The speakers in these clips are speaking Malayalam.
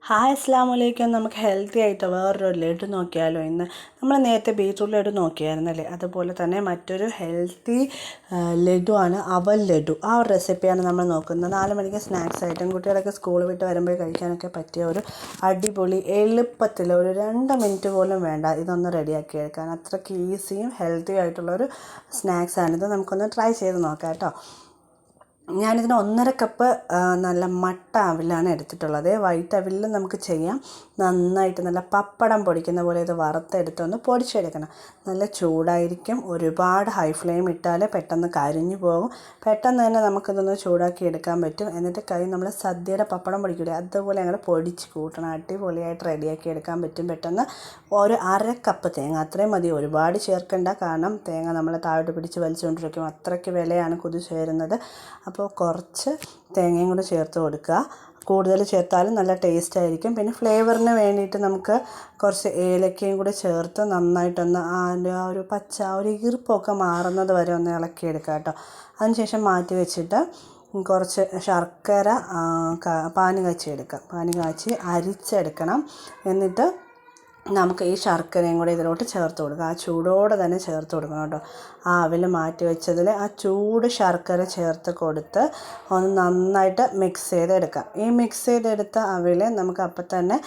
ഹായ് അസ്സലാമു അലൈക്കും. നമുക്ക് ഹെൽത്തി ആയിട്ട് വേറൊരു ലഡു നോക്കിയാലോ? ഇന്ന് നമ്മൾ നേരത്തെ ബീറ്റ്റൂട്ട് ലഡു നോക്കിയായിരുന്നല്ലേ, അതുപോലെ തന്നെ മറ്റൊരു ഹെൽത്തി ലഡുവാണ് അവൽ ലഡു. ആ ഒരു റെസിപ്പിയാണ് നമ്മൾ നോക്കുന്നത്. 4 മണിക്ക് സ്നാക്സ് ആയിട്ടും കുട്ടികളൊക്കെ സ്കൂൾ വിട്ട് വരുമ്പോൾ കഴിക്കാനൊക്കെ പറ്റിയ ഒരു അടിപൊളി എളുപ്പത്തിൽ ഒരു 2 മിനിറ്റ് പോലും വേണ്ട ഇതൊന്ന് റെഡിയാക്കി എടുക്കാൻ. അത്രയ്ക്ക് ഈസിയും ഹെൽത്തിയും ആയിട്ടുള്ളൊരു സ്നാക്സാണിത്. നമുക്കൊന്ന് ട്രൈ ചെയ്ത് നോക്കാം കേട്ടോ. ഞാനിതിന് 1.5 കപ്പ് നല്ല മട്ട അവിലാണ് എടുത്തിട്ടുള്ളത്. വൈറ്റ് അവിലിൽ നമുക്ക് ചെയ്യാം. നന്നായിട്ട് നല്ല പപ്പടം പൊടിക്കുന്ന പോലെ ഇത് വറുത്തെടുത്തൊന്ന് പൊടിച്ചെടുക്കണം. നല്ല ചൂടായിരിക്കും. ഒരുപാട് ഹൈ ഫ്ലെയിം ഇട്ടാൽ പെട്ടെന്ന് കരിഞ്ഞു പോകും. പെട്ടെന്ന് തന്നെ നമുക്കിതൊന്ന് ചൂടാക്കി എടുക്കാൻ പറ്റും. എന്നിട്ട് നമ്മൾ സദ്യയുടെ പപ്പടം പൊടിക്കില്ലേ, അതുപോലെ ഞങ്ങൾ പൊടിച്ച് കൂട്ടണം. അടിപൊളിയായിട്ട് റെഡിയാക്കി എടുക്കാൻ പറ്റും പെട്ടെന്ന്. ഒരു 1/2 കപ്പ് തേങ്ങ, അത്രയും മതി. ഒരുപാട് ചേർക്കണ്ട, കാരണം തേങ്ങ നമ്മൾ താഴോട്ട് പിടിച്ച് വലിച്ചുകൊണ്ടിരിക്കും. അത്രയ്ക്ക് വിലയാണ് കുതിച്ച് വരുന്നത്. അപ്പോൾ കുറച്ച് തേങ്ങയും കൂടെ ചേർത്ത് കൊടുക്കുക. കൂടുതൽ ചേർത്താലും നല്ല ടേസ്റ്റ് ആയിരിക്കും. പിന്നെ ഫ്ലേവറിന് വേണ്ടിയിട്ട് നമുക്ക് കുറച്ച് ഏലക്കയും കൂടെ ചേർത്ത് നന്നായിട്ടൊന്ന് അതിൻ്റെ ആ ഒരു ഒരു ഈർപ്പമൊക്കെ മാറുന്നത് വരെ ഒന്ന് ഇളക്കിയെടുക്കുക കേട്ടോ. അതിനുശേഷം മാറ്റി വെച്ചിട്ട് കുറച്ച് ശർക്കര പാനി കാച്ചിയെടുക്കാം. പാനി കാച്ചി അരിച്ചെടുക്കണം. എന്നിട്ട് നമുക്ക് ഈ ശർക്കരയും കൂടെ ഇതിലോട്ട് ചേർത്ത് കൊടുക്കുക. ആ ചൂടോടെ തന്നെ ചേർത്ത് കൊടുക്കണം കേട്ടോ. ആ അവിൽ മാറ്റി വെച്ചതിൽ ആ ചൂട് ശർക്കര ചേർത്ത് കൊടുത്ത് ഒന്ന് നന്നായിട്ട് മിക്സ് ചെയ്തെടുക്കാം. ഈ മിക്സ് ചെയ്തെടുത്ത അവിൽ നമുക്ക് അപ്പം തന്നെ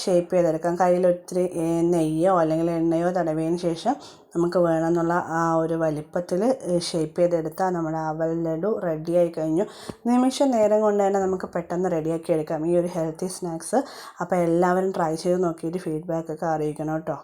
ഷേപ്പ് ചെയ്തെടുക്കാം. കയ്യിലൊത്തിരി നെയ്യോ അല്ലെങ്കിൽ എണ്ണയോ തടവിയതിന് ശേഷം നമുക്ക് വേണമെന്നുള്ള ആ ഒരു വലിപ്പത്തിൽ ഷേപ്പ് ചെയ്തെടുത്താൽ നമ്മുടെ അവൽ ലഡു റെഡിയായി കഴിഞ്ഞു. നിമിഷ നേരം കൊണ്ട് തന്നെ നമുക്ക് പെട്ടെന്ന് റെഡിയാക്കി എടുക്കാം ഈ ഒരു ഹെൽത്തി സ്നാക്സ്. അപ്പോൾ എല്ലാവരും ട്രൈ ചെയ്ത് നോക്കിയിട്ട് ഫീഡ്ബാക്കൊക്കെ അറിയിക്കണം കേട്ടോ.